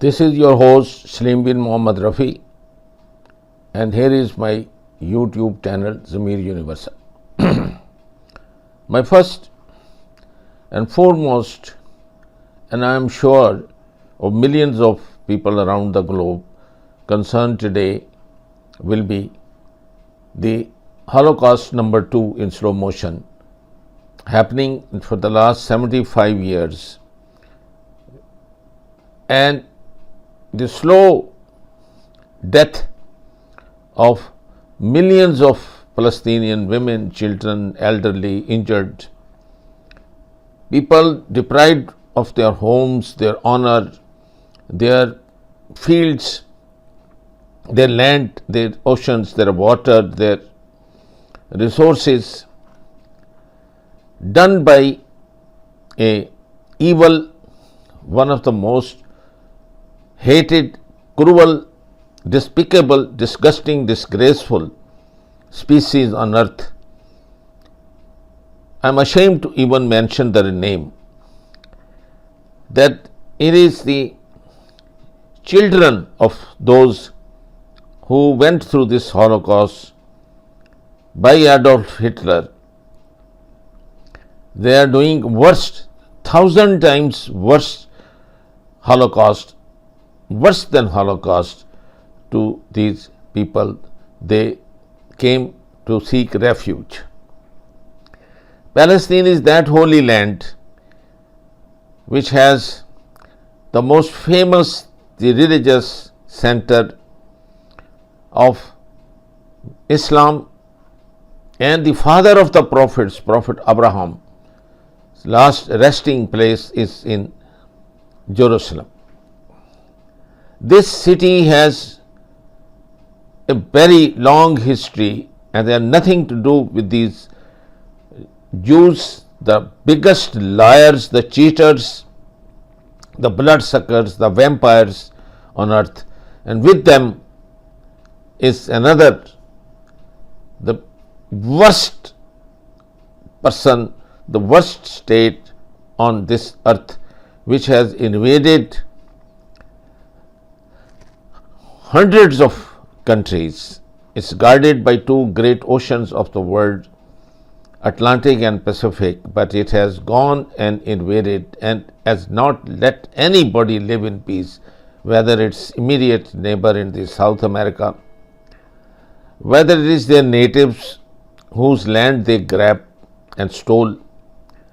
This is your host Salim bin Mohammad Rafi, and here is my YouTube channel Zamir Universal. My first and foremost, and I am sure of millions of people around the globe concerned today, will be the Holocaust number 2 in slow motion, happening for the last 75 years, and the slow death of millions of Palestinian women, children, elderly, injured, people deprived of their homes, their honor, their fields, their land, their oceans, their water, their resources, done by a evil, one of the most hated, cruel, despicable, disgusting, disgraceful species on earth. I am ashamed to even mention their name, that it is the children of those who went through this Holocaust by Adolf Hitler. They are doing worst, 1,000 times worse Holocaust, worse than Holocaust to these people. They came to seek refuge. Palestine is that holy land which has the most famous, the religious center of Islam, and the father of the prophets, Prophet Abraham, last resting place is in Jerusalem. This city has a very long history, and they have nothing to do with these Jews, the biggest liars, the cheaters, the bloodsuckers, the vampires on earth. And with them is another, the worst person, the worst state on this earth, which has invaded hundreds of countries. It's guarded by two great oceans of the world, Atlantic and Pacific, but it has gone and invaded and has not let anybody live in peace, whether it's immediate neighbor in the South America, whether it is their natives whose land they grabbed and stole,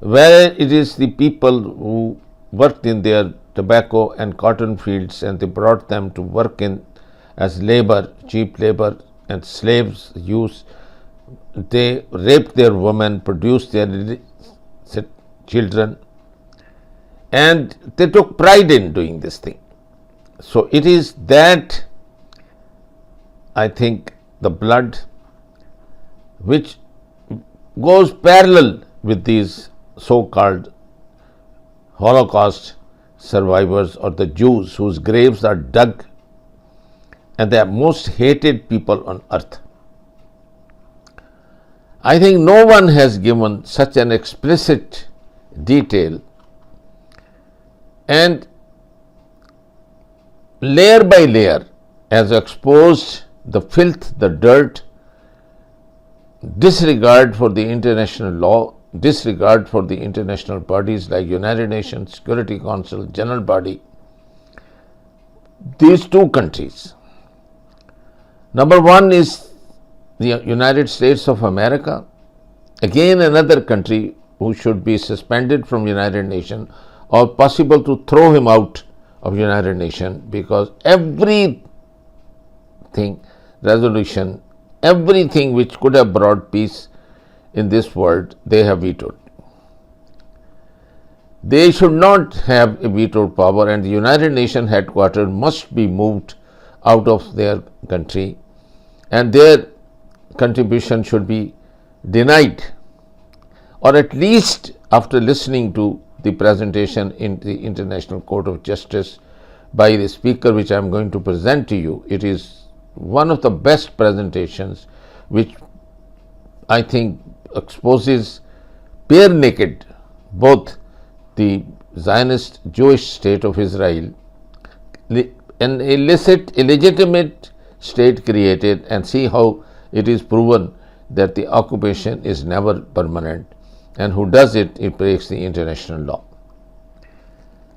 whether it is the people who worked in their tobacco and cotton fields and they brought them to work in as labor, cheap labor and slaves use. They raped their women, produced their children, and they took pride in doing this thing. So it is that, I think, the blood which goes parallel with these so-called Holocaust survivors, or the Jews whose graves are dug, and they are most hated people on earth. I think no one has given such an explicit detail, and layer by layer has exposed the filth, the dirt, disregard for the international law, disregard for the international bodies like United Nations, Security Council, General Body. These two countries. Number one is the United States of America, again another country who should be suspended from United Nations, or possible to throw him out of United Nations, because everything, resolution, everything which could have brought peace in this world, they have vetoed. They should not have a veto power, and the United Nations headquarters must be moved out of their country, and their contribution should be denied, or at least after listening to the presentation in the International Court of Justice by the speaker which I am going to present to you. It is one of the best presentations which I think exposes bare naked both the Zionist Jewish state of Israel an illegitimate state created, and see how it is proven that the occupation is never permanent, and who does it, it breaks the international law.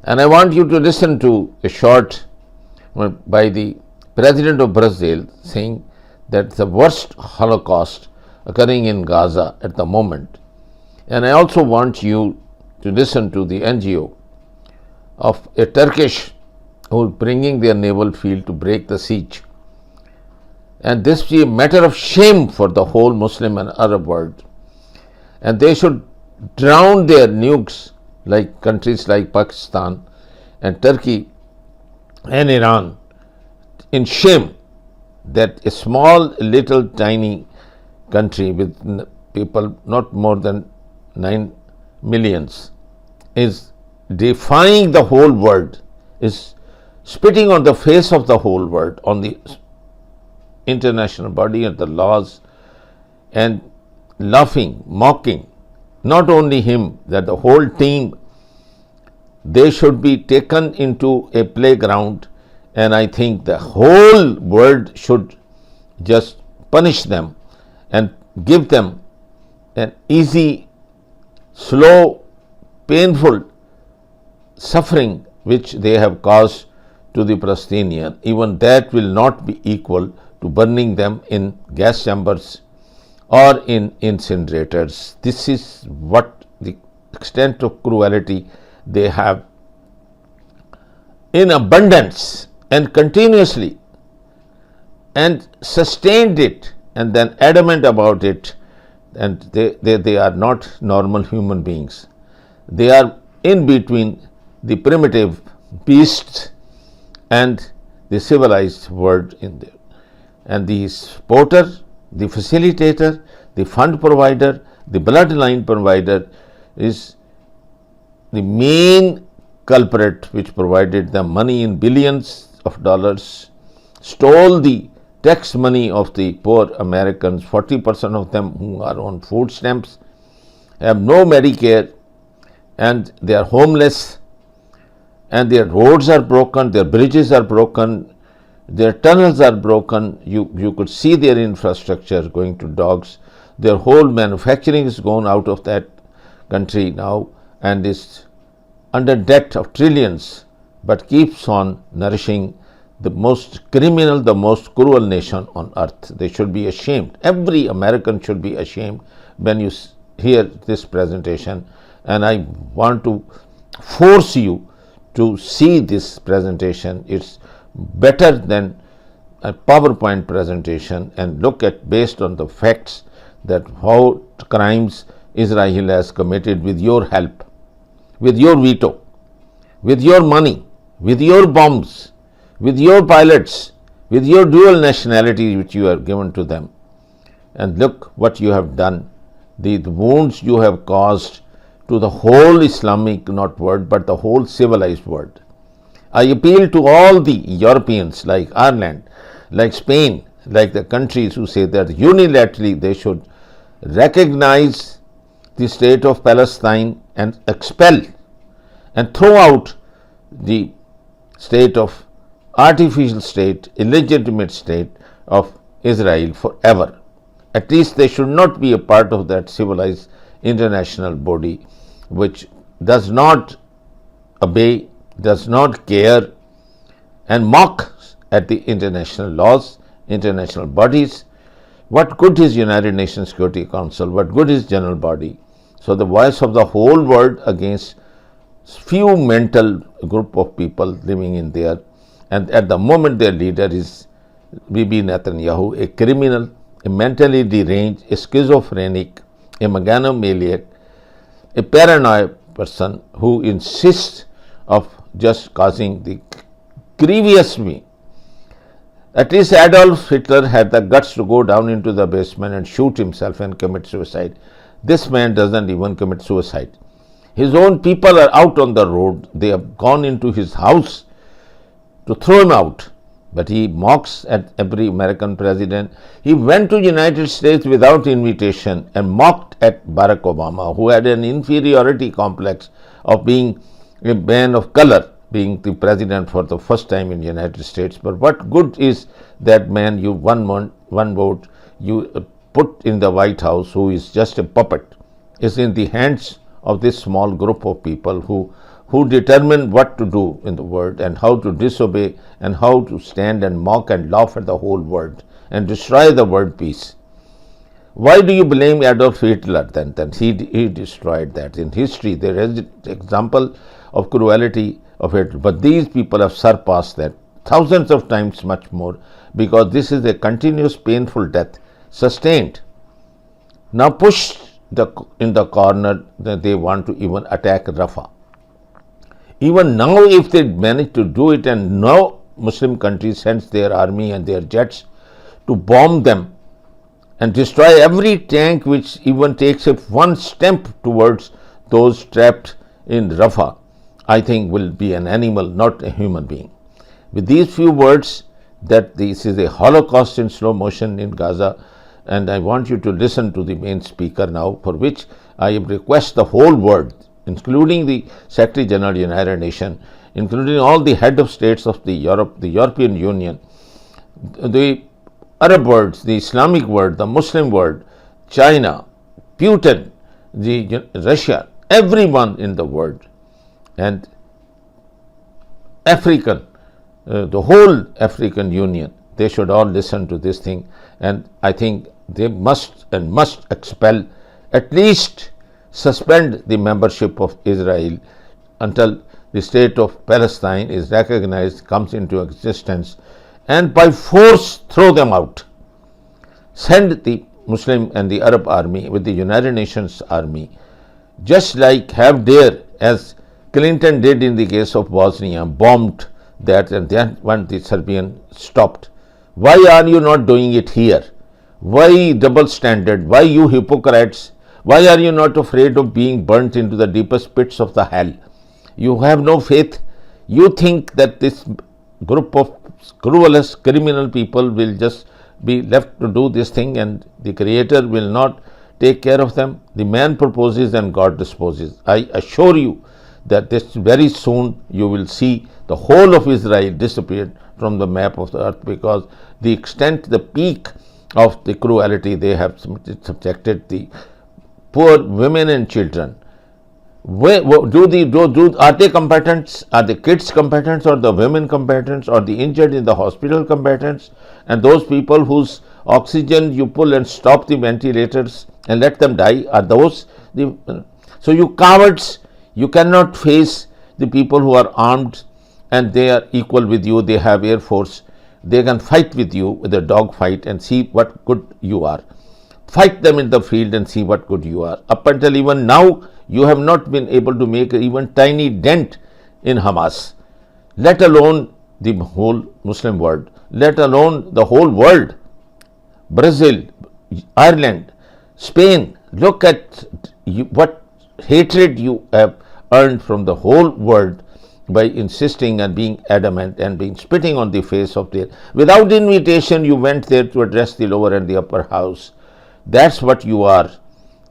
And I want you to listen to a short by the President of Brazil saying that the worst Holocaust occurring in Gaza at the moment. And I also want you to listen to the NGO of a Turkish who is bringing their naval field to break the siege. And this is a matter of shame for the whole Muslim and Arab world. And they should drown their nukes like countries like Pakistan and Turkey and Iran in shame that a small, little, tiny country with people not more than 9 millions is defying the whole world, is spitting on the face of the whole world, on the international body and the laws, and laughing, mocking, not only him, that the whole team, they should be taken into a playground, and I think the whole world should just punish them and give them an easy, slow, painful suffering which they have caused to the Palestinians. Even that will not be equal to burning them in gas chambers or in incinerators. This is what the extent of cruelty they have in abundance and continuously, and sustained it, and then adamant about it. And they are not normal human beings. They are in between the primitive beasts and the civilized world in there. And the supporter, the facilitator, the fund provider, the bloodline provider is the main culprit which provided them money in billions of dollars, stole the tax money of the poor Americans, 40% of them who are on food stamps, have no Medicare, and they are homeless, and their roads are broken, their bridges are broken, their tunnels are broken. You could see their infrastructure going to dogs. Their whole manufacturing is gone out of that country now and is under debt of trillions, but keeps on nourishing the most criminal, the most cruel nation on earth. They should be ashamed. Every American should be ashamed when you hear this presentation. And I want to force you to see this presentation. It's better than a PowerPoint presentation, and look at, based on the facts, that how crimes Israel has committed with your help, with your veto, with your money, with your bombs, with your pilots, with your dual nationality which you have given to them. And look what you have done, the wounds you have caused to the whole Islamic, not world, but the whole civilized world. I appeal to all the Europeans like Ireland, like Spain, like the countries who say that unilaterally they should recognize the state of Palestine and expel and throw out the state of artificial state, illegitimate state of Israel forever. At least they should not be a part of that civilized international body which does not obey, does not care, and mocks at the international laws, international bodies. What good is United Nations Security Council? What good is general body? So the voice of the whole world against few mental group of people living in there, and at the moment their leader is Bibi Netanyahu, a criminal, a mentally deranged, a schizophrenic, a megalomaniac, a paranoid person who insists of just causing the grievous me. At least Adolf Hitler had the guts to go down into the basement and shoot himself and commit suicide. This man doesn't even commit suicide. His own people are out on the road. They have gone into his house to throw him out. But he mocks at every American president. He went to United States without invitation and mocked at Barack Obama, who had an inferiority complex of being a man of color, being the president for the first time in the United States. But what good is that man you one vote you put in the White House, who is just a puppet, is in the hands of this small group of people who determine what to do in the world and how to disobey and how to stand and mock and laugh at the whole world and destroy the world peace. Why do you blame Adolf Hitler then? He destroyed that. In history, there is an example of cruelty of Hitler, but these people have surpassed that thousands of times much more, because this is a continuous painful death sustained. Now pushed in the corner that they want to even attack Rafah. Even now, if they manage to do it, and no Muslim country sends their army and their jets to bomb them and destroy every tank which even takes one step towards those trapped in Rafah, I think will be an animal, not a human being. With these few words, that this is a Holocaust in slow motion in Gaza, and I want you to listen to the main speaker now, for which I request the whole world, including the Secretary General of the United Nations, including all the head of states of the European Union, the Arab world, the Islamic world, the Muslim world, China, Putin, Russia, everyone in the world, and African, the whole African Union, they should all listen to this thing, and I think they must expel, at least suspend the membership of Israel until the state of Palestine is recognized, comes into existence, and by force throw them out. Send the Muslim and the Arab army with the United Nations army, just like have dare, as Clinton did in the case of Bosnia, bombed that, and then when the Serbian stopped. Why are you not doing it here? Why double standard? Why you hypocrites? Why are you not afraid of being burnt into the deepest pits of the hell? You have no faith. You think that this group of scrupulous criminal people will just be left to do this thing and the Creator will not take care of them? The man proposes and God disposes. I assure you that this very soon you will see the whole of Israel disappeared from the map of the earth, because the extent, the peak of the cruelty they have subjected the poor women and children. Are they combatants? Are the kids combatants, or the women combatants, or the injured in the hospital combatants? And those people whose oxygen you pull and stop the ventilators and let them die, are those the? So you cowards, you cannot face the people who are armed and they are equal with you. They have air force. They can fight with you with a dog fight and see what good you are. Fight them in the field and see what good you are. Up until even now, you have not been able to make even tiny dent in Hamas, let alone the whole Muslim world, let alone the whole world. Brazil, Ireland, Spain, look at what hatred you have earned from the whole world by insisting and being adamant and being spitting on the face of their. Without invitation, you went there to address the lower and the upper house. That's what you are.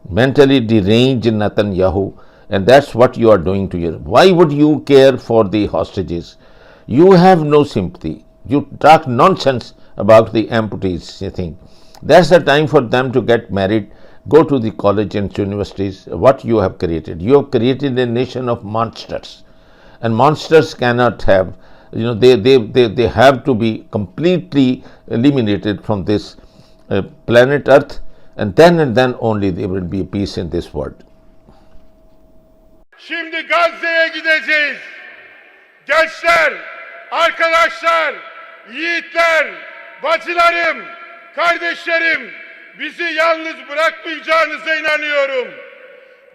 Mentally deranged Netanyahu, and that's what you are doing to your. Why would you care for the hostages? You have no sympathy. You talk nonsense about the amputees, you think. That's the time for them to get married, go to the college and universities. What you have created? You have created a nation of monsters. And monsters cannot have, they have to be completely eliminated from this planet Earth, and then only there will be peace in this world. Şimdi Gazze'ye gideceğiz. Gençler, arkadaşlar, yiğitler, bacılarım, kardeşlerim, bizi yalnız bırakmayacağınıza inanıyorum.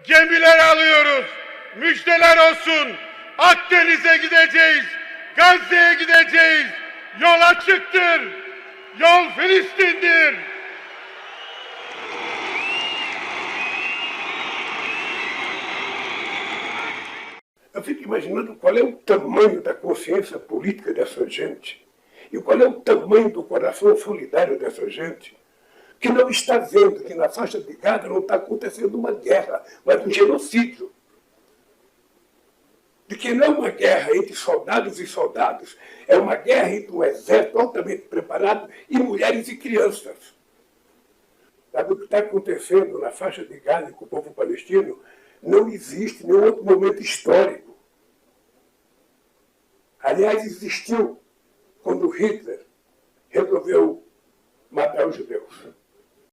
Gemiler alıyoruz. Müjdeler olsun. Akdeniz'e gideceğiz. Gazze'ye gideceğiz. Yol açıktır. Yol Filistin'dir. Eu fico imaginando qual é o tamanho da consciência política dessa gente e qual é o tamanho do coração solidário dessa gente, que não está vendo que na faixa de Gaza não está acontecendo uma guerra, mas um genocídio. de que não é uma guerra entre soldados e soldados, é uma guerra entre um exército altamente preparado e mulheres e crianças. Sabe o que está acontecendo na faixa de Gaza com o povo palestino? Não existe nenhum outro momento histórico. Aliás, existiu quando Hitler resolveu matar os judeus.